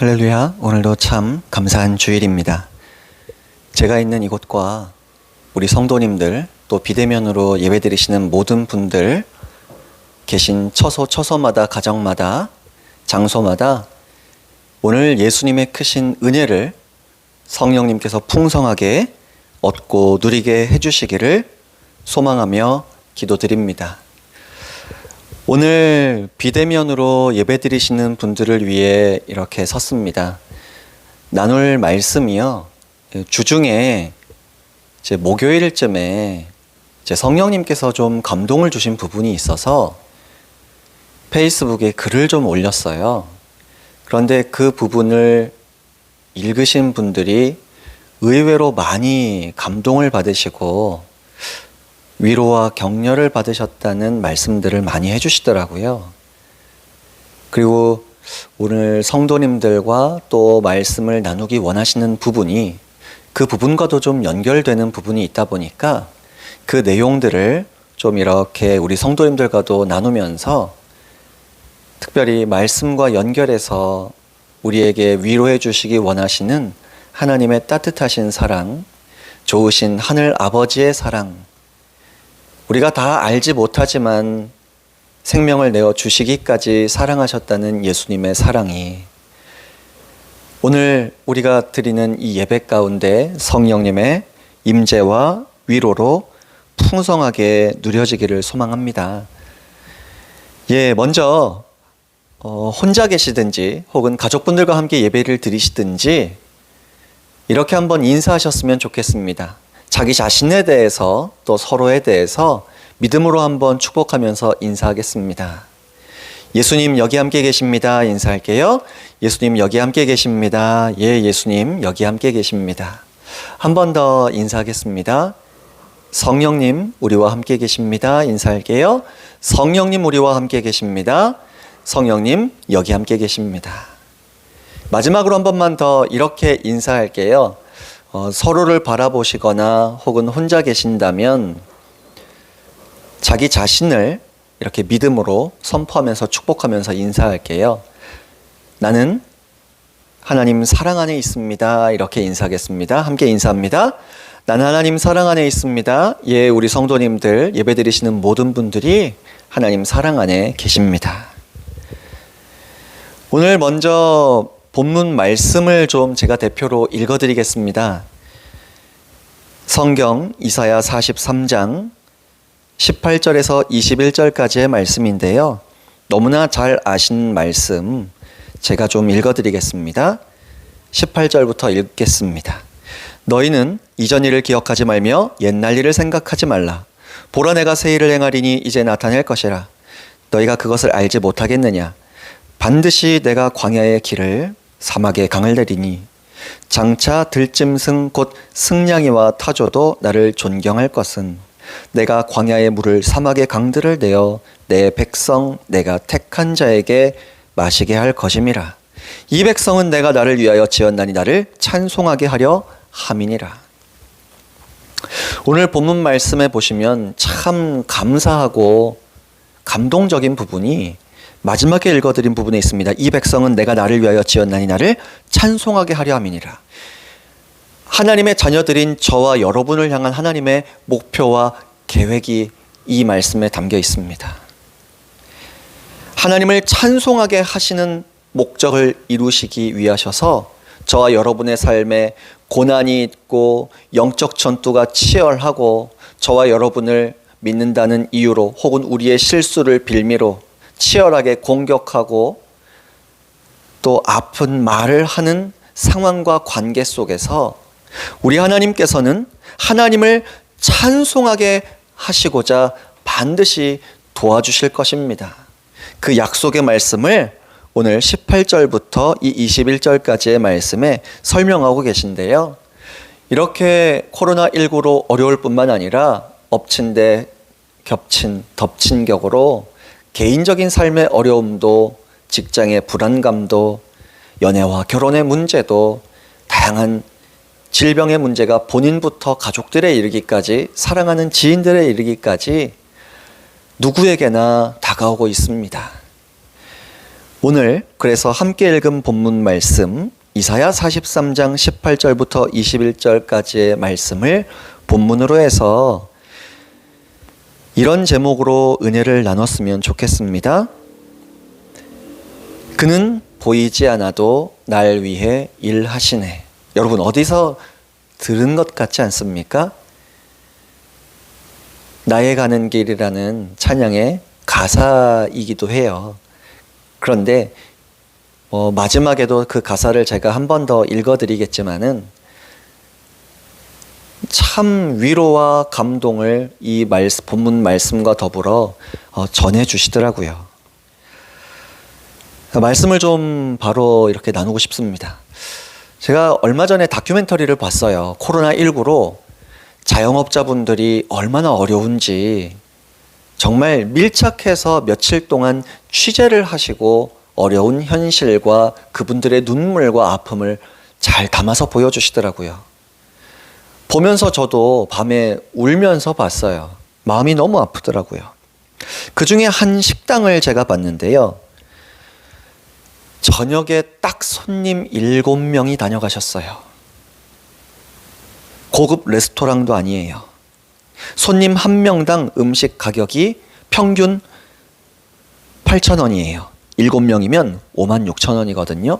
할렐루야, 오늘도 참 감사한 주일입니다. 제가 있는 이곳과 우리 성도님들, 또 비대면으로 예배드리시는 모든 분들 계신 처소마다, 가정마다, 장소마다 오늘 예수님의 크신 은혜를 성령님께서 풍성하게 얻고 누리게 해주시기를 소망하며 기도드립니다. 오늘 비대면으로 예배드리시는 분들을 위해 이렇게 섰습니다. 나눌 말씀이요, 주중에 목요일쯤에 성령님께서 좀 감동을 주신 부분이 있어서 페이스북에 글을 좀 올렸어요. 그런데 그 부분을 읽으신 분들이 의외로 많이 감동을 받으시고 위로와 격려를 받으셨다는 말씀들을 많이 해주시더라고요. 그리고 오늘 성도님들과 또 말씀을 나누기 원하시는 부분이 그 부분과도 좀 연결되는 부분이 있다 보니까 그 내용들을 좀 이렇게 우리 성도님들과도 나누면서 특별히 말씀과 연결해서 우리에게 위로해 주시기 원하시는 하나님의 따뜻하신 사랑, 좋으신 하늘 아버지의 사랑, 우리가 다 알지 못하지만 생명을 내어 주시기까지 사랑하셨다는 예수님의 사랑이 오늘 우리가 드리는 이 예배 가운데 성령님의 임재와 위로로 풍성하게 누려지기를 소망합니다. 먼저 혼자 계시든지 혹은 가족분들과 함께 예배를 드리시든지 이렇게 한번 인사하셨으면 좋겠습니다. 자기 자신에 대해서 또 서로에 대해서 믿음으로 한번 축복하면서 인사하겠습니다. 예수님 여기 함께 계십니다. 인사할게요. 예수님 여기 함께 계십니다. 예, 예수님 여기 함께 계십니다. 한 번 더 인사하겠습니다. 성령님 우리와 함께 계십니다. 인사할게요. 성령님 우리와 함께 계십니다. 성령님 여기 함께 계십니다. 마지막으로 한 번만 더 이렇게 인사할게요. 서로를 바라보시거나 혹은 혼자 계신다면 자기 자신을 이렇게 믿음으로 선포하면서 축복하면서 인사할게요. 나는 하나님 사랑 안에 있습니다. 이렇게 인사하겠습니다. 함께 인사합니다. 나는 하나님 사랑 안에 있습니다. 예, 우리 성도님들 예배드리시는 모든 분들이 하나님 사랑 안에 계십니다. 오늘 먼저 본문 말씀을 좀 제가 대표로 읽어드리겠습니다. 성경 이사야 43장 18절에서 21절까지의 말씀인데요. 너무나 잘 아신 말씀 제가 좀 읽어드리겠습니다. 18절부터 읽겠습니다. 너희는 이전 일을 기억하지 말며 옛날 일을 생각하지 말라. 보라 내가 새 일을 행하리니 이제 나타낼 것이라. 너희가 그것을 알지 못하겠느냐. 반드시 내가 광야의 길을 사막의 강을 내리니 장차 들짐승 곧 승냥이와 타조도 나를 존경할 것은 내가 광야의 물을 사막의 강들을 내어 내 백성 내가 택한 자에게 마시게 할 것임이라. 이 백성은 내가 나를 위하여 지었나니 나를 찬송하게 하려 함이니라. 오늘 본문 말씀에 보시면 참 감사하고 감동적인 부분이 마지막에 읽어드린 부분에 있습니다. 이 백성은 내가 나를 위하여 지었나니 나를 찬송하게 하려 함이니라. 하나님의 자녀들인 저와 여러분을 향한 하나님의 목표와 계획이 이 말씀에 담겨 있습니다. 하나님을 찬송하게 하시는 목적을 이루시기 위하셔서 저와 여러분의 삶에 고난이 있고 영적 전투가 치열하고 저와 여러분을 믿는다는 이유로 혹은 우리의 실수를 빌미로 치열하게 공격하고 또 아픈 말을 하는 상황과 관계 속에서 우리 하나님께서는 하나님을 찬송하게 하시고자 반드시 도와주실 것입니다. 그 약속의 말씀을 오늘 18절부터 이 21절까지의 말씀에 설명하고 계신데요. 이렇게 코로나19로 어려울 뿐만 아니라 엎친 데 겹친 덮친 격으로 개인적인 삶의 어려움도 직장의 불안감도 연애와 결혼의 문제도 다양한 질병의 문제가 본인부터 가족들에 이르기까지 사랑하는 지인들에 이르기까지 누구에게나 다가오고 있습니다. 오늘 그래서 함께 읽은 본문 말씀 이사야 43장 18절부터 21절까지의 말씀을 본문으로 해서 이런 제목으로 은혜를 나눴으면 좋겠습니다. 그는 보이지 않아도 날 위해 일하시네. 여러분 어디서 들은 것 같지 않습니까? 나의 가는 길이라는 찬양의 가사이기도 해요. 그런데 마지막에도 그 가사를 제가 한 번 더 읽어드리겠지만은 참 위로와 감동을 이 본문 말씀과 더불어 전해주시더라고요. 말씀을 좀 바로 이렇게 나누고 싶습니다. 제가 얼마 전에 다큐멘터리를 봤어요. 코로나19로 자영업자분들이 얼마나 어려운지 정말 밀착해서 며칠 동안 취재를 하시고 어려운 현실과 그분들의 눈물과 아픔을 잘 담아서 보여주시더라고요. 보면서 저도 밤에 울면서 봤어요. 마음이 너무 아프더라고요. 그 중에 한 식당을 제가 봤는데요. 저녁에 딱 손님 7명이 다녀가셨어요. 고급 레스토랑도 아니에요. 손님 한 명당 음식 가격이 평균 8,000원이에요. 7명이면 56,000원이거든요.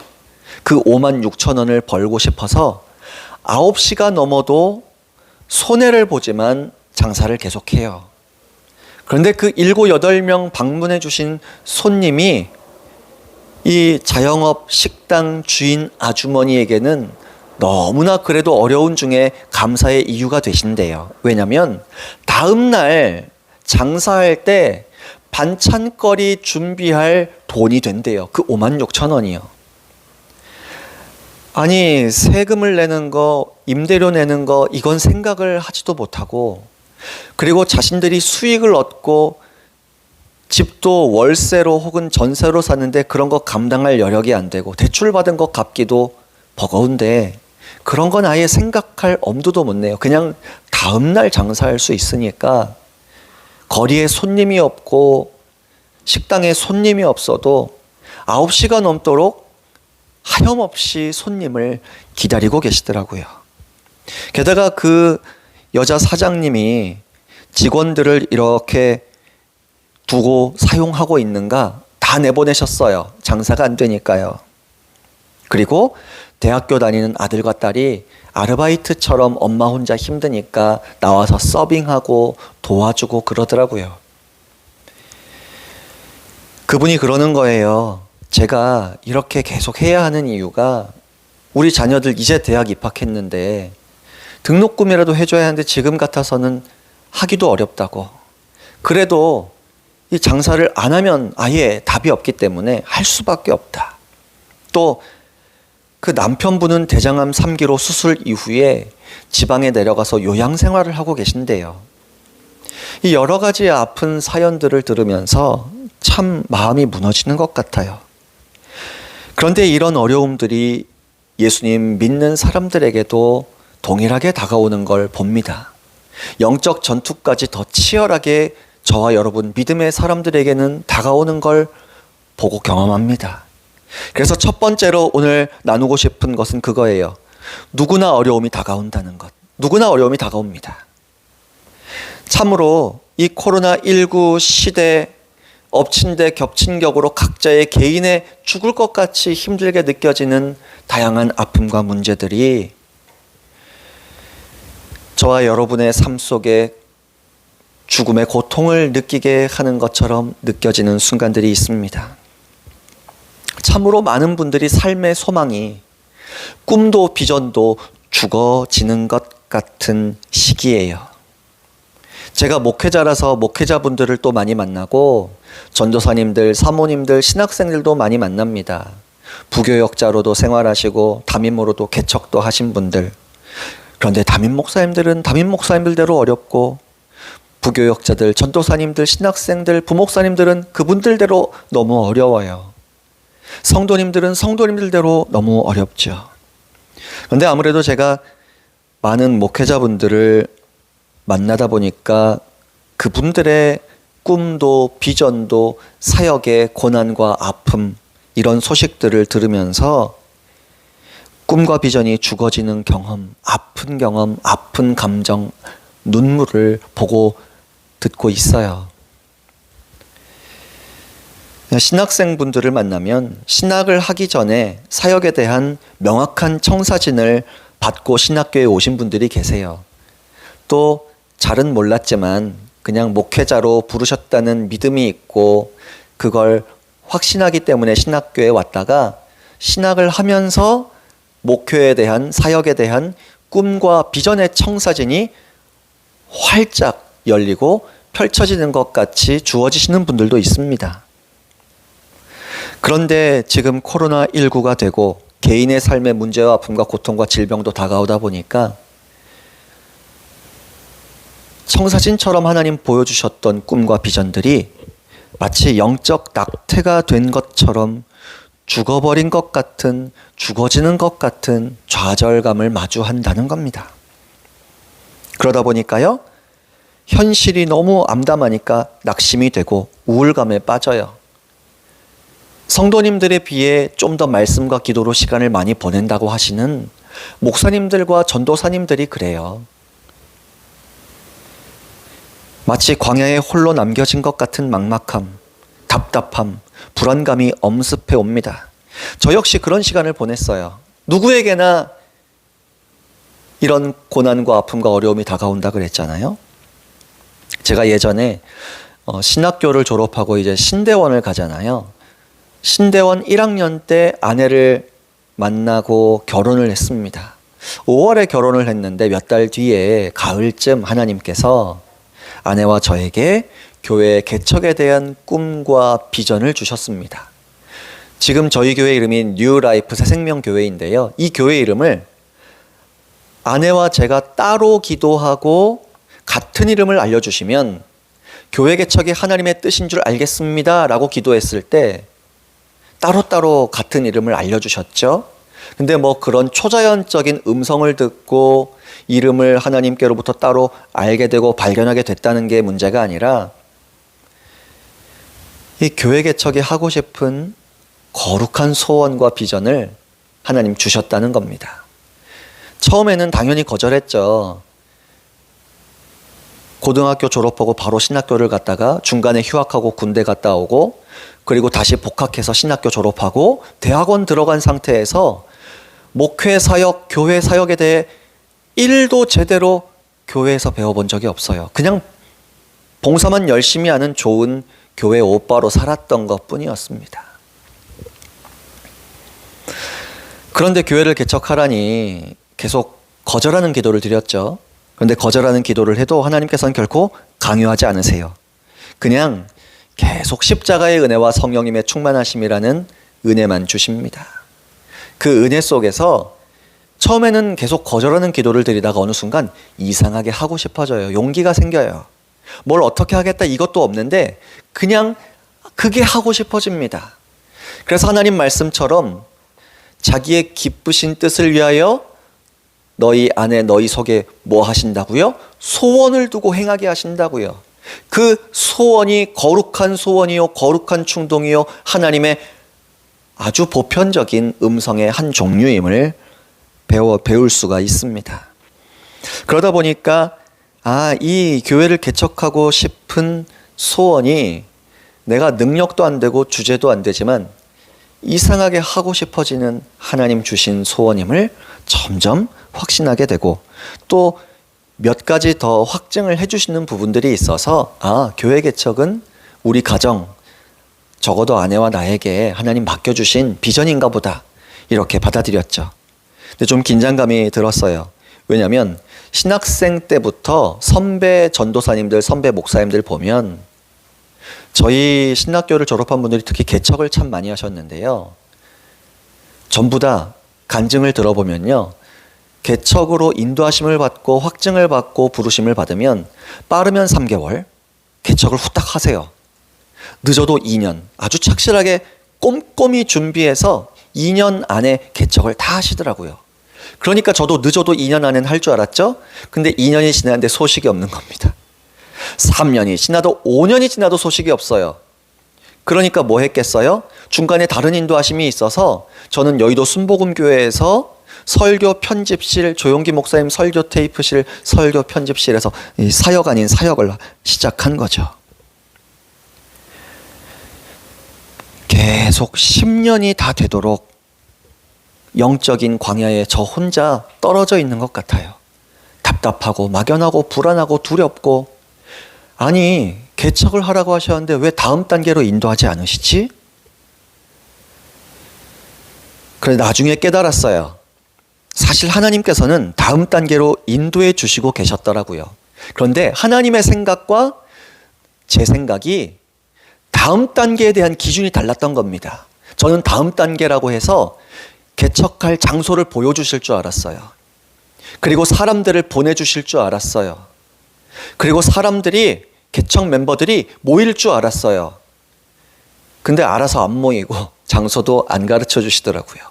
그 56,000원을 벌고 싶어서 9시가 넘어도 손해를 보지만 장사를 계속해요. 그런데 그 7, 8명 방문해 주신 손님이 이 자영업 식당 주인 아주머니에게는 너무나 그래도 어려운 중에 감사의 이유가 되신대요. 왜냐하면 다음날 장사할 때 반찬거리 준비할 돈이 된대요. 그 56,000원이요. 아니 세금을 내는 거, 임대료 내는 거 이건 생각을 하지도 못하고 그리고 자신들이 수익을 얻고 집도 월세로 혹은 전세로 사는데 그런 거 감당할 여력이 안 되고 대출받은 거 갚기도 버거운데 그런 건 아예 생각할 엄두도 못 내요. 그냥 다음날 장사할 수 있으니까 거리에 손님이 없고 식당에 손님이 없어도 9시가 넘도록 하염없이 손님을 기다리고 계시더라고요. 게다가 그 여자 사장님이 직원들을 이렇게 두고 사용하고 있는가 다 내보내셨어요. 장사가 안 되니까요. 그리고 대학교 다니는 아들과 딸이 아르바이트처럼 엄마 혼자 힘드니까 나와서 서빙하고 도와주고 그러더라고요. 그분이 그러는 거예요. 제가 이렇게 계속 해야 하는 이유가 우리 자녀들 이제 대학 입학했는데 등록금이라도 해줘야 하는데 지금 같아서는 하기도 어렵다고. 그래도 이 장사를 안 하면 아예 답이 없기 때문에 할 수밖에 없다. 또 그 남편분은 대장암 3기로 수술 이후에 지방에 내려가서 요양 생활을 하고 계신데요. 이 여러 가지 아픈 사연들을 들으면서 참 마음이 무너지는 것 같아요. 그런데 이런 어려움들이 예수님 믿는 사람들에게도 동일하게 다가오는 걸 봅니다. 영적 전투까지 더 치열하게 저와 여러분 믿음의 사람들에게는 다가오는 걸 보고 경험합니다. 그래서 첫 번째로 오늘 나누고 싶은 것은 그거예요. 누구나 어려움이 다가온다는 것. 누구나 어려움이 다가옵니다. 참으로 이 코로나19 시대 엎친 데 겹친 격으로 각자의 개인의 죽을 것 같이 힘들게 느껴지는 다양한 아픔과 문제들이 저와 여러분의 삶 속에 죽음의 고통을 느끼게 하는 것처럼 느껴지는 순간들이 있습니다. 참으로 많은 분들이 삶의 소망이 꿈도 비전도 죽어지는 것 같은 시기예요. 제가 목회자라서 목회자분들을 또 많이 만나고 전도사님들, 사모님들, 신학생들도 많이 만납니다. 부교역자로도 생활하시고 담임으로도 개척도 하신 분들. 그런데 담임 목사님들은 담임 목사님들대로 어렵고 부교역자들, 전도사님들, 신학생들, 부목사님들은 그분들대로 너무 어려워요. 성도님들은 성도님들대로 너무 어렵죠. 그런데 아무래도 제가 많은 목회자분들을 만나다 보니까 그분들의 꿈도 비전도 사역의 고난과 아픔 이런 소식들을 들으면서 꿈과 비전이 죽어지는 경험, 아픈 감정, 눈물을 보고 듣고 있어요. 신학생분들을 만나면 신학을 하기 전에 사역에 대한 명확한 청사진을 받고 신학교에 오신 분들이 계세요. 또 잘은 몰랐지만 그냥 목회자로 부르셨다는 믿음이 있고 그걸 확신하기 때문에 신학교에 왔다가 신학을 하면서 목회에 대한, 사역에 대한 꿈과 비전의 청사진이 활짝 열리고 펼쳐지는 것 같이 주어지시는 분들도 있습니다. 그런데 지금 코로나19가 되고 개인의 삶의 문제와 아픔과 고통과 질병도 다가오다 보니까 청사진처럼 하나님 보여주셨던 꿈과 비전들이 마치 영적 낙태가 된 것처럼 죽어버린 것 같은, 죽어지는 것 같은 좌절감을 마주한다는 겁니다. 그러다 보니까요, 현실이 너무 암담하니까 낙심이 되고 우울감에 빠져요. 성도님들에 비해 좀 더 말씀과 기도로 시간을 많이 보낸다고 하시는 목사님들과 전도사님들이 그래요. 마치 광야에 홀로 남겨진 것 같은 막막함, 답답함, 불안감이 엄습해 옵니다. 저 역시 그런 시간을 보냈어요. 누구에게나 이런 고난과 아픔과 어려움이 다가온다 그랬잖아요. 제가 예전에 신학교를 졸업하고 이제 신대원을 가잖아요. 신대원 1학년 때 아내를 만나고 결혼을 했습니다. 5월에 결혼을 했는데 몇 달 뒤에 가을쯤 하나님께서 아내와 저에게 교회 개척에 대한 꿈과 비전을 주셨습니다. 지금 저희 교회 이름이 뉴라이프 새생명교회인데요. 이 교회 이름을 아내와 제가 따로 기도하고 같은 이름을 알려주시면 교회 개척이 하나님의 뜻인 줄 알겠습니다 라고 기도했을 때 따로따로 같은 이름을 알려주셨죠. 근데 뭐 그런 초자연적인 음성을 듣고 이름을 하나님께로부터 따로 알게 되고 발견하게 됐다는 게 문제가 아니라 이 교회 개척이 하고 싶은 거룩한 소원과 비전을 하나님 주셨다는 겁니다. 처음에는 당연히 거절했죠. 고등학교 졸업하고 바로 신학교를 갔다가 중간에 휴학하고 군대 갔다 오고 그리고 다시 복학해서 신학교 졸업하고 대학원 들어간 상태에서 목회 사역, 교회 사역에 대해 1도 제대로 교회에서 배워본 적이 없어요. 그냥 봉사만 열심히 하는 좋은 교회 오빠로 살았던 것뿐이었습니다. 그런데 교회를 개척하라니 계속 거절하는 기도를 드렸죠. 그런데 거절하는 기도를 해도 하나님께서는 결코 강요하지 않으세요. 그냥 계속 십자가의 은혜와 성령님의 충만하심이라는 은혜만 주십니다. 그 은혜 속에서 처음에는 계속 거절하는 기도를 드리다가 어느 순간 이상하게 하고 싶어져요. 용기가 생겨요. 뭘 어떻게 하겠다 이것도 없는데 그냥 그게 하고 싶어집니다. 그래서 하나님 말씀처럼 자기의 기쁘신 뜻을 위하여 너희 안에 너희 속에 뭐 하신다고요? 소원을 두고 행하게 하신다고요. 그 소원이 거룩한 소원이요, 거룩한 충동이요, 하나님의 아주 보편적인 음성의 한 종류임을 배울 수가 있습니다. 그러다 보니까 이 교회를 개척하고 싶은 소원이 내가 능력도 안 되고 주제도 안 되지만 이상하게 하고 싶어지는 하나님 주신 소원임을 점점 확신하게 되고 또 몇 가지 더 확증을 해주시는 부분들이 있어서 교회 개척은 우리 가정 적어도 아내와 나에게 하나님 맡겨주신 비전인가 보다 이렇게 받아들였죠. 근데 좀 긴장감이 들었어요. 왜냐하면 신학생 때부터 선배 전도사님들, 선배 목사님들 보면 저희 신학교를 졸업한 분들이 특히 개척을 참 많이 하셨는데요. 전부 다 간증을 들어보면요. 개척으로 인도하심을 받고 확증을 받고 부르심을 받으면 빠르면 3개월, 개척을 후딱 하세요. 늦어도 2년, 아주 착실하게 꼼꼼히 준비해서 2년 안에 개척을 다 하시더라고요. 그러니까 저도 늦어도 2년 안에는 할 줄 알았죠? 근데 2년이 지났는데 소식이 없는 겁니다. 3년이 지나도 5년이 지나도 소식이 없어요. 그러니까 뭐 했겠어요? 중간에 다른 인도하심이 있어서 저는 여의도 순복음교회에서 설교 편집실, 조용기 목사님 설교 테이프실, 설교 편집실에서 이 사역 아닌 사역을 시작한 거죠. 계속 10년이 다 되도록 영적인 광야에 저 혼자 떨어져 있는 것 같아요. 답답하고 막연하고 불안하고 두렵고, 아니 개척을 하라고 하셨는데 왜 다음 단계로 인도하지 않으시지? 그런데 나중에 깨달았어요. 사실 하나님께서는 다음 단계로 인도해 주시고 계셨더라고요. 그런데 하나님의 생각과 제 생각이 다음 단계에 대한 기준이 달랐던 겁니다. 저는 다음 단계라고 해서 개척할 장소를 보여주실 줄 알았어요. 그리고 사람들을 보내주실 줄 알았어요. 그리고 사람들이, 개척 멤버들이 모일 줄 알았어요. 근데 알아서 안 모이고 장소도 안 가르쳐 주시더라고요.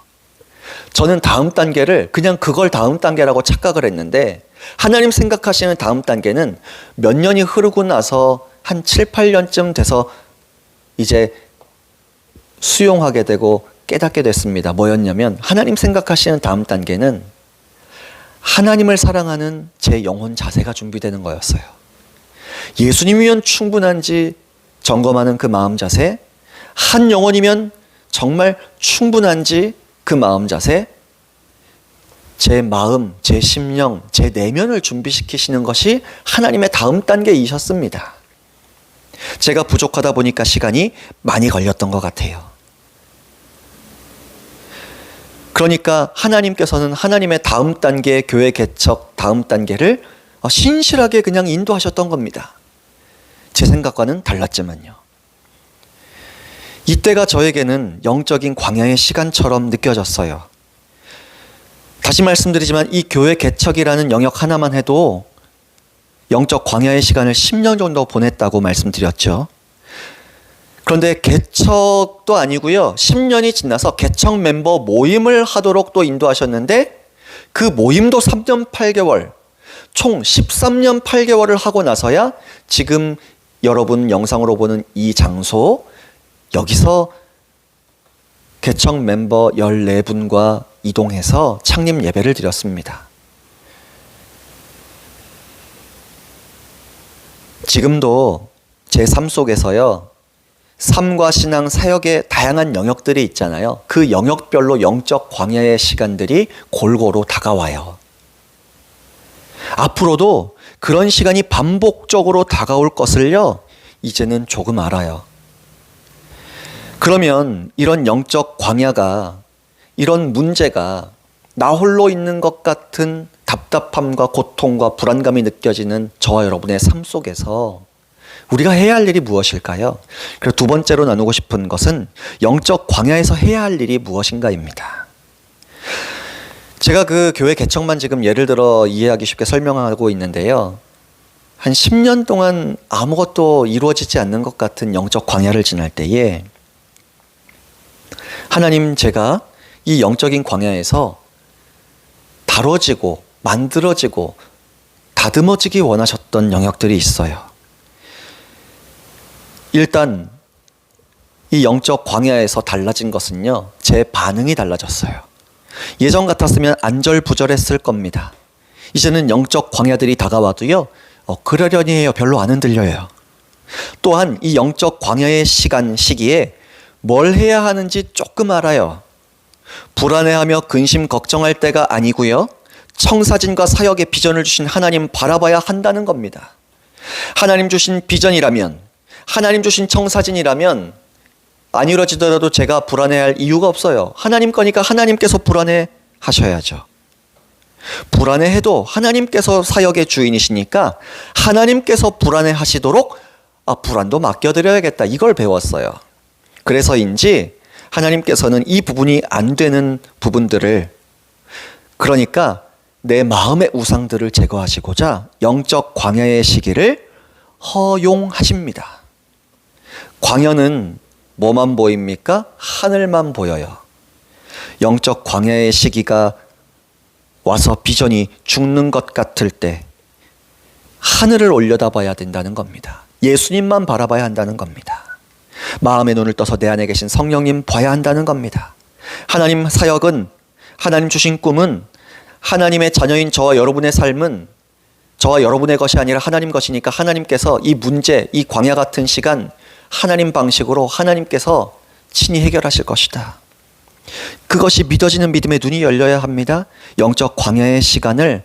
저는 다음 단계를 그냥 그걸 다음 단계라고 착각을 했는데, 하나님 생각하시는 다음 단계는 몇 년이 흐르고 나서 한 7, 8년쯤 돼서 이제 수용하게 되고 깨닫게 됐습니다. 뭐였냐면, 하나님 생각하시는 다음 단계는 하나님을 사랑하는 제 영혼 자세가 준비되는 거였어요. 예수님이면 충분한지 점검하는 그 마음 자세, 한 영혼이면 정말 충분한지 그 마음 자세, 제 마음, 제 심령, 제 내면을 준비시키시는 것이 하나님의 다음 단계이셨습니다. 제가 부족하다 보니까 시간이 많이 걸렸던 것 같아요. 그러니까 하나님께서는 하나님의 다음 단계 교회 개척 다음 단계를 신실하게 그냥 인도하셨던 겁니다. 제 생각과는 달랐지만요. 이때가 저에게는 영적인 광야의 시간처럼 느껴졌어요. 다시 말씀드리지만 이 교회 개척이라는 영역 하나만 해도 영적 광야의 시간을 10년 정도 보냈다고 말씀드렸죠. 그런데 개척도 아니고요. 10년이 지나서 개척 멤버 모임을 하도록 또 인도하셨는데, 그 모임도 3년 8개월, 총 13년 8개월을 하고 나서야 지금 여러분 영상으로 보는 이 장소, 여기서 개척 멤버 14분과 이동해서 창립 예배를 드렸습니다. 지금도 제 삶 속에서요, 삶과 신앙, 사역의 다양한 영역들이 있잖아요. 그 영역별로 영적 광야의 시간들이 골고루 다가와요. 앞으로도 그런 시간이 반복적으로 다가올 것을요, 이제는 조금 알아요. 그러면 이런 영적 광야가, 이런 문제가 나 홀로 있는 것 같은 답답함과 고통과 불안감이 느껴지는 저와 여러분의 삶 속에서 우리가 해야 할 일이 무엇일까요? 그리고 두 번째로 나누고 싶은 것은 영적 광야에서 해야 할 일이 무엇인가입니다. 제가 그 교회 개척만 지금 예를 들어 이해하기 쉽게 설명하고 있는데요. 한 10년 동안 아무것도 이루어지지 않는 것 같은 영적 광야를 지날 때에 하나님, 제가 이 영적인 광야에서 다뤄지고 만들어지고 다듬어지기 원하셨던 영역들이 있어요. 일단 이 영적 광야에서 달라진 것은요, 제 반응이 달라졌어요. 예전 같았으면 안절부절했을 겁니다. 이제는 영적 광야들이 다가와도요, 그러려니 해요. 별로 안 흔들려요. 또한 이 영적 광야의 시기에 뭘 해야 하는지 조금 알아요. 불안해하며 근심 걱정할 때가 아니고요, 청사진과 사역의 비전을 주신 하나님 바라봐야 한다는 겁니다. 하나님 주신 비전이라면, 하나님 주신 청사진이라면 안 이루어지더라도 제가 불안해할 이유가 없어요. 하나님 거니까 하나님께서 불안해 하셔야죠. 불안해해도 하나님께서 사역의 주인이시니까 하나님께서 불안해 하시도록 불안도 맡겨드려야겠다, 이걸 배웠어요. 그래서인지 하나님께서는 이 부분이 안 되는 부분들을, 그러니까 내 마음의 우상들을 제거하시고자 영적 광야의 시기를 허용하십니다. 광야는 뭐만 보입니까? 하늘만 보여요. 영적 광야의 시기가 와서 비전이 죽는 것 같을 때 하늘을 올려다봐야 된다는 겁니다. 예수님만 바라봐야 한다는 겁니다. 마음의 눈을 떠서 내 안에 계신 성령님 봐야 한다는 겁니다. 하나님 사역은, 하나님 주신 꿈은, 하나님의 자녀인 저와 여러분의 삶은 저와 여러분의 것이 아니라 하나님 것이니까 하나님께서 이 문제, 이 광야 같은 시간 하나님 방식으로 하나님께서 친히 해결하실 것이다. 그것이 믿어지는 믿음의 눈이 열려야 합니다. 영적 광야의 시간을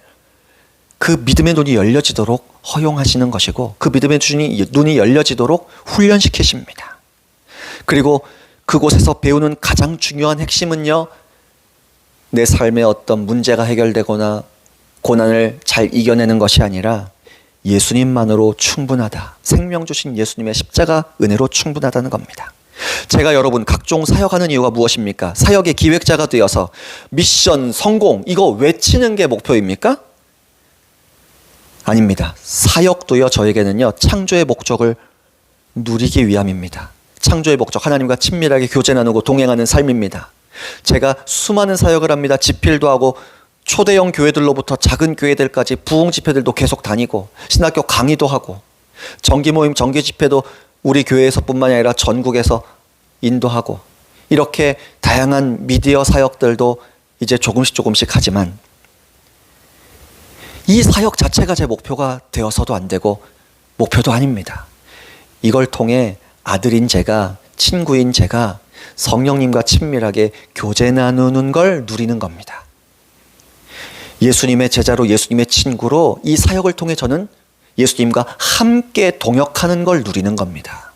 그 믿음의 눈이 열려지도록 허용하시는 것이고, 그 믿음의 눈이 열려지도록 훈련시키십니다. 그리고 그곳에서 배우는 가장 중요한 핵심은요, 내 삶에 어떤 문제가 해결되거나 고난을 잘 이겨내는 것이 아니라 예수님만으로 충분하다. 생명 주신 예수님의 십자가 은혜로 충분하다는 겁니다. 제가 여러분 각종 사역하는 이유가 무엇입니까? 사역의 기획자가 되어서 미션 성공 이거 외치는 게 목표입니까? 아닙니다. 사역도요, 저에게는요, 창조의 목적을 누리기 위함입니다. 창조의 목적, 하나님과 친밀하게 교제 나누고 동행하는 삶입니다. 제가 수많은 사역을 합니다. 집필도 하고 초대형 교회들로부터 작은 교회들까지 부흥 집회들도 계속 다니고 신학교 강의도 하고 정기 모임, 정기 집회도 우리 교회에서뿐만이 아니라 전국에서 인도하고, 이렇게 다양한 미디어 사역들도 이제 조금씩 하지만 이 사역 자체가 제 목표가 되어서도 안 되고 목표도 아닙니다. 이걸 통해 아들인 제가, 친구인 제가 성령님과 친밀하게 교제 나누는 걸 누리는 겁니다. 예수님의 제자로, 예수님의 친구로 이 사역을 통해 저는 예수님과 함께 동역하는 걸 누리는 겁니다.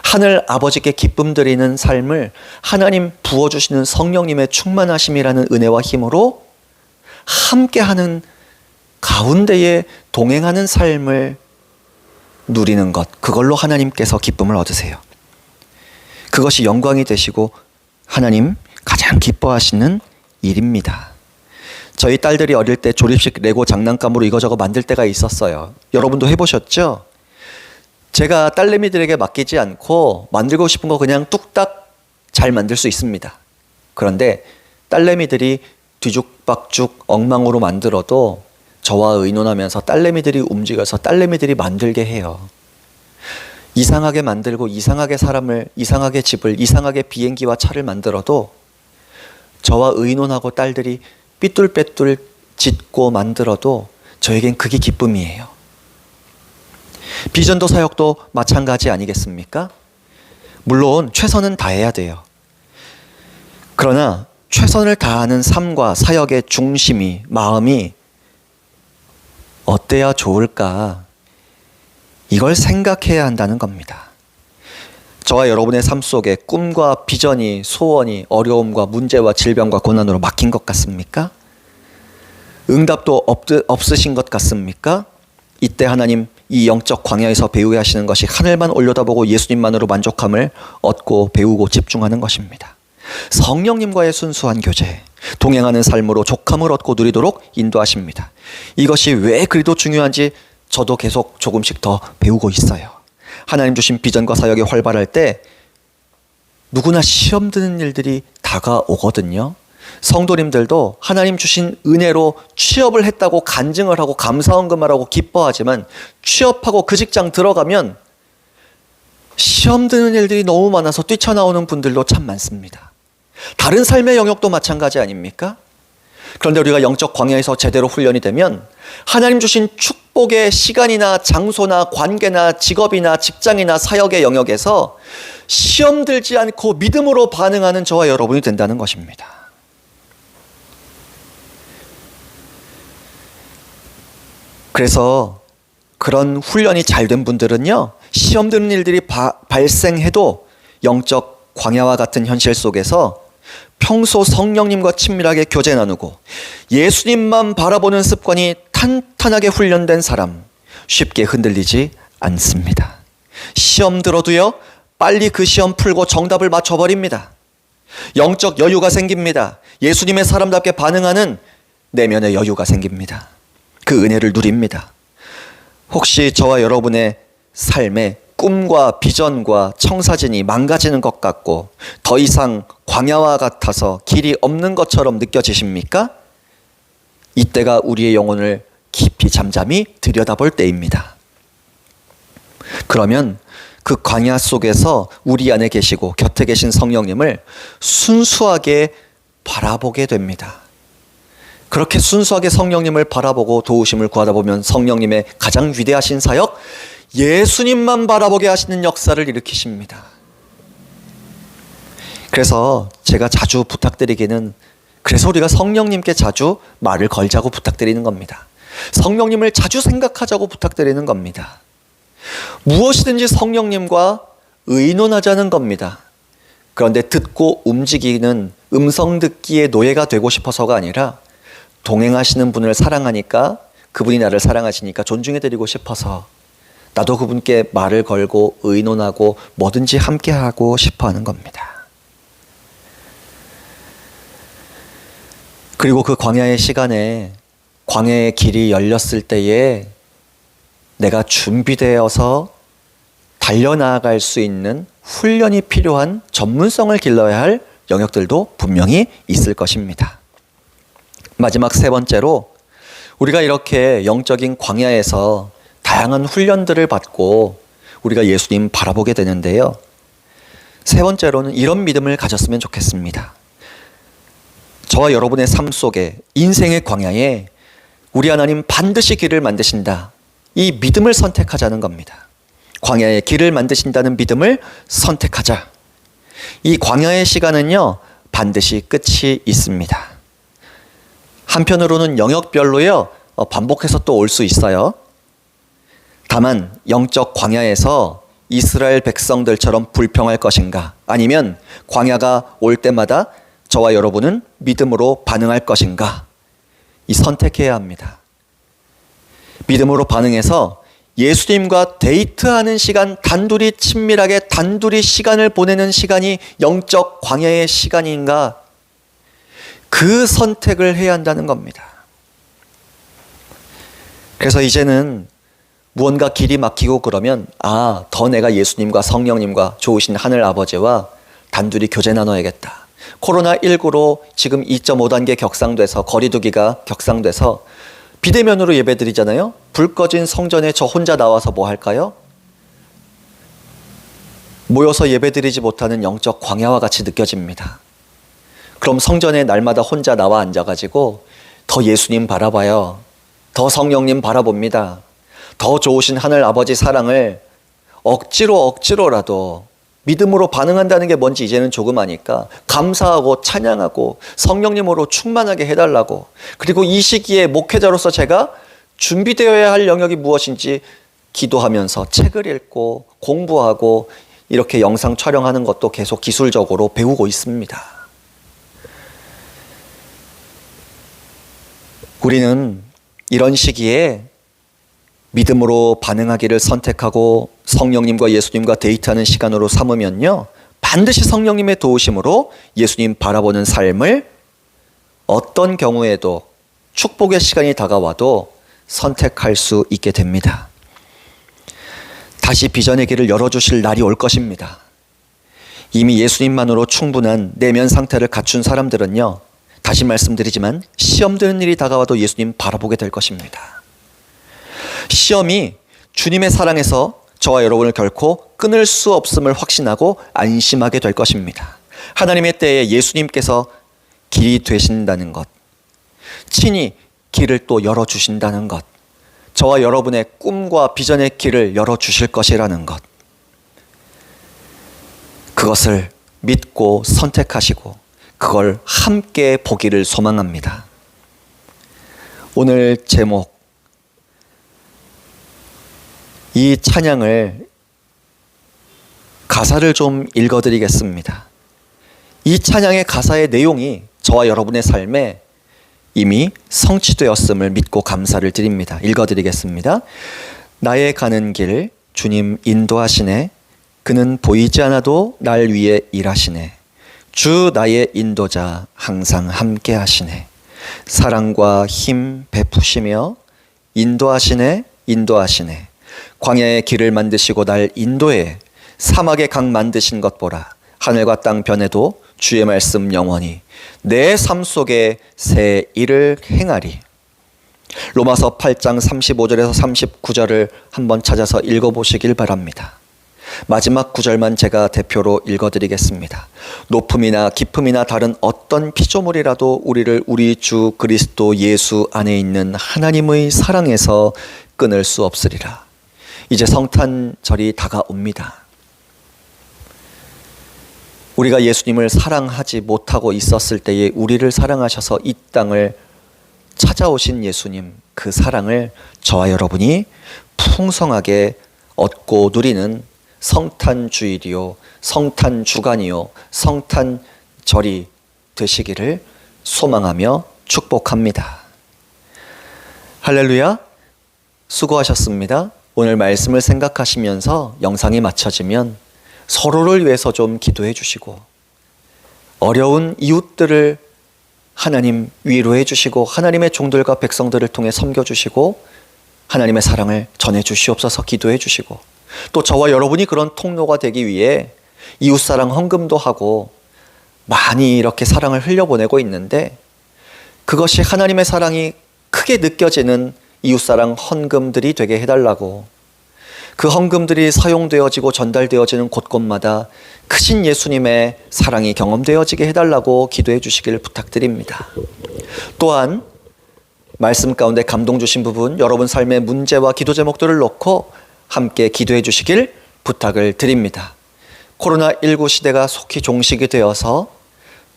하늘 아버지께 기쁨 드리는 삶을 하나님 부어주시는 성령님의 충만하심이라는 은혜와 힘으로 함께하는 가운데에 동행하는 삶을 누리는 것, 그걸로 하나님께서 기쁨을 얻으세요. 그것이 영광이 되시고 하나님 가장 기뻐하시는 일입니다. 저희 딸들이 어릴 때 조립식 레고 장난감으로 이거저거 만들 때가 있었어요. 여러분도 해보셨죠? 제가 딸내미들에게 맡기지 않고 만들고 싶은 거 그냥 뚝딱 잘 만들 수 있습니다. 그런데 딸내미들이 뒤죽박죽 엉망으로 만들어도 저와 의논하면서 딸내미들이 움직여서 딸내미들이 만들게 해요. 이상하게 만들고 이상하게 사람을, 이상하게 집을, 이상하게 비행기와 차를 만들어도 저와 의논하고 딸들이 삐뚤빼뚤 짓고 만들어도 저에겐 그게 기쁨이에요. 비전도 사역도 마찬가지 아니겠습니까? 물론 최선은 다해야 돼요. 그러나 최선을 다하는 삶과 사역의 중심이, 마음이 어때야 좋을까? 이걸 생각해야 한다는 겁니다. 저와 여러분의 삶 속에 꿈과 비전이, 소원이 어려움과 문제와 질병과 고난으로 막힌 것 같습니까? 응답도 없으신 것 같습니까? 이때 하나님 이 영적 광야에서 배우게 하시는 것이 하늘만 올려다보고 예수님만으로 만족함을 얻고 배우고 집중하는 것입니다. 성령님과의 순수한 교제, 동행하는 삶으로 족함을 얻고 누리도록 인도하십니다. 이것이 왜 그리도 중요한지 저도 계속 조금씩 더 배우고 있어요. 하나님 주신 비전과 사역이 활발할 때 누구나 시험 드는 일들이 다가오거든요. 성도님들도 하나님 주신 은혜로 취업을 했다고 간증을 하고 감사헌금을 하고 기뻐하지만 취업하고 그 직장 들어가면 시험 드는 일들이 너무 많아서 뛰쳐나오는 분들도 참 많습니다. 다른 삶의 영역도 마찬가지 아닙니까? 그런데 우리가 영적 광야에서 제대로 훈련이 되면 하나님 주신 축복의 시간이나 장소나 관계나 직업이나 직장이나 사역의 영역에서 시험 들지 않고 믿음으로 반응하는 저와 여러분이 된다는 것입니다. 그래서 그런 훈련이 잘 된 분들은요, 시험 드는 일들이 발생해도 영적 광야와 같은 현실 속에서 평소 성령님과 친밀하게 교제 나누고 예수님만 바라보는 습관이 탄탄하게 훈련된 사람, 쉽게 흔들리지 않습니다. 시험 들어도요, 빨리 그 시험 풀고 정답을 맞춰버립니다. 영적 여유가 생깁니다. 예수님의 사람답게 반응하는 내면의 여유가 생깁니다. 그 은혜를 누립니다. 혹시 저와 여러분의 삶에 꿈과 비전과 청사진이 망가지는 것 같고 더 이상 광야와 같아서 길이 없는 것처럼 느껴지십니까? 이때가 우리의 영혼을 깊이 잠잠히 들여다볼 때입니다. 그러면 그 광야 속에서 우리 안에 계시고 곁에 계신 성령님을 순수하게 바라보게 됩니다. 그렇게 순수하게 성령님을 바라보고 도우심을 구하다 보면 성령님의 가장 위대하신 사역, 예수님만 바라보게 하시는 역사를 일으키십니다. 그래서 제가 자주 부탁드리기는, 그래서 우리가 성령님께 자주 말을 걸자고 부탁드리는 겁니다. 성령님을 자주 생각하자고 부탁드리는 겁니다. 무엇이든지 성령님과 의논하자는 겁니다. 그런데 듣고 움직이는 음성 듣기의 노예가 되고 싶어서가 아니라 동행하시는 분을 사랑하니까, 그분이 나를 사랑하시니까 존중해드리고 싶어서 나도 그분께 말을 걸고 의논하고 뭐든지 함께하고 싶어하는 겁니다. 그리고 그 광야의 시간에, 광야의 길이 열렸을 때에 내가 준비되어서 달려나갈 수 있는 훈련이 필요한 전문성을 길러야 할 영역들도 분명히 있을 것입니다. 마지막 세 번째로, 우리가 이렇게 영적인 광야에서 다양한 훈련들을 받고 우리가 예수님 바라보게 되는데요. 세 번째로는 이런 믿음을 가졌으면 좋겠습니다. 저와 여러분의 삶 속에, 인생의 광야에 우리 하나님 반드시 길을 만드신다, 이 믿음을 선택하자는 겁니다. 광야의 길을 만드신다는 믿음을 선택하자. 이 광야의 시간은요, 반드시 끝이 있습니다. 한편으로는 영역별로요, 반복해서 또 올 수 있어요. 다만 영적 광야에서 이스라엘 백성들처럼 불평할 것인가, 아니면 광야가 올 때마다 저와 여러분은 믿음으로 반응할 것인가, 이 선택해야 합니다. 믿음으로 반응해서 예수님과 데이트하는 시간, 단둘이 친밀하게 단둘이 시간을 보내는 시간이 영적 광야의 시간인가, 그 선택을 해야 한다는 겁니다. 그래서 이제는 무언가 길이 막히고 그러면, 더 내가 예수님과 성령님과 좋으신 하늘 아버지와 단둘이 교제 나눠야겠다. 코로나19로 지금 2.5단계 격상돼서, 거리두기가 격상돼서 비대면으로 예배드리잖아요. 불 꺼진 성전에 저 혼자 나와서 뭐 할까요? 모여서 예배드리지 못하는 영적 광야와 같이 느껴집니다. 그럼 성전에 날마다 혼자 나와 앉아가지고 더 예수님 바라봐요. 더 성령님 바라봅니다. 더 좋으신 하늘 아버지 사랑을 억지로라도 믿음으로 반응한다는 게 뭔지 이제는 조금 아니까 감사하고 찬양하고 성령님으로 충만하게 해달라고, 그리고 이 시기에 목회자로서 제가 준비되어야 할 영역이 무엇인지 기도하면서 책을 읽고 공부하고 이렇게 영상 촬영하는 것도 계속 기술적으로 배우고 있습니다. 우리는 이런 시기에 믿음으로 반응하기를 선택하고 성령님과 예수님과 데이트하는 시간으로 삼으면요, 반드시 성령님의 도우심으로 예수님 바라보는 삶을 어떤 경우에도, 축복의 시간이 다가와도 선택할 수 있게 됩니다. 다시 비전의 길을 열어주실 날이 올 것입니다. 이미 예수님만으로 충분한 내면 상태를 갖춘 사람들은요, 다시 말씀드리지만 시험 드는 일이 다가와도 예수님 바라보게 될 것입니다. 시험이 주님의 사랑에서 저와 여러분을 결코 끊을 수 없음을 확신하고 안심하게 될 것입니다. 하나님의 때에 예수님께서 길이 되신다는 것, 친히 길을 또 열어주신다는 것, 저와 여러분의 꿈과 비전의 길을 열어주실 것이라는 것, 그것을 믿고 선택하시고 그걸 함께 보기를 소망합니다. 오늘 제목, 이 찬양을 가사를 좀 읽어드리겠습니다. 이 찬양의 가사의 내용이 저와 여러분의 삶에 이미 성취되었음을 믿고 감사를 드립니다. 읽어드리겠습니다. 나의 가는 길 주님 인도하시네. 그는 보이지 않아도 날 위해 일하시네. 주 나의 인도자 항상 함께 하시네. 사랑과 힘 베푸시며 인도하시네. 인도하시네. 광야의 길을 만드시고 날 인도해. 사막의 강 만드신 것 보라. 하늘과 땅 변해도 주의 말씀 영원히 내 삶 속에 새 일을 행하리. 로마서 8장 35절에서 39절을 한번 찾아서 읽어보시길 바랍니다. 마지막 구절만 제가 대표로 읽어드리겠습니다. 높음이나 깊음이나 다른 어떤 피조물이라도 우리를 우리 주 그리스도 예수 안에 있는 하나님의 사랑에서 끊을 수 없으리라. 이제 성탄절이 다가옵니다. 우리가 예수님을 사랑하지 못하고 있었을 때에 우리를 사랑하셔서 이 땅을 찾아오신 예수님, 그 사랑을 저와 여러분이 풍성하게 얻고 누리는 성탄주일이요, 성탄주간이요, 성탄절이 되시기를 소망하며 축복합니다. 할렐루야, 수고하셨습니다. 오늘 말씀을 생각하시면서 영상이 마쳐지면 서로를 위해서 좀 기도해 주시고, 어려운 이웃들을 하나님 위로해 주시고, 하나님의 종들과 백성들을 통해 섬겨 주시고, 하나님의 사랑을 전해 주시옵소서 기도해 주시고, 또 저와 여러분이 그런 통로가 되기 위해 이웃사랑 헌금도 하고 많이 이렇게 사랑을 흘려보내고 있는데, 그것이 하나님의 사랑이 크게 느껴지는 이웃사랑 헌금들이 되게 해달라고, 그 헌금들이 사용되어지고 전달되어지는 곳곳마다 크신 예수님의 사랑이 경험되어지게 해달라고 기도해 주시기를 부탁드립니다. 또한 말씀 가운데 감동 주신 부분, 여러분 삶의 문제와 기도 제목들을 놓고 함께 기도해 주시길 부탁을 드립니다. 코로나19 시대가 속히 종식이 되어서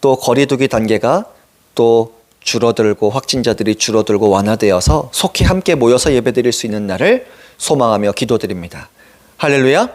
또 거리두기 단계가 또 줄어들고 확진자들이 줄어들고 완화되어서 속히 함께 모여서 예배드릴 수 있는 날을 소망하며 기도드립니다. 할렐루야.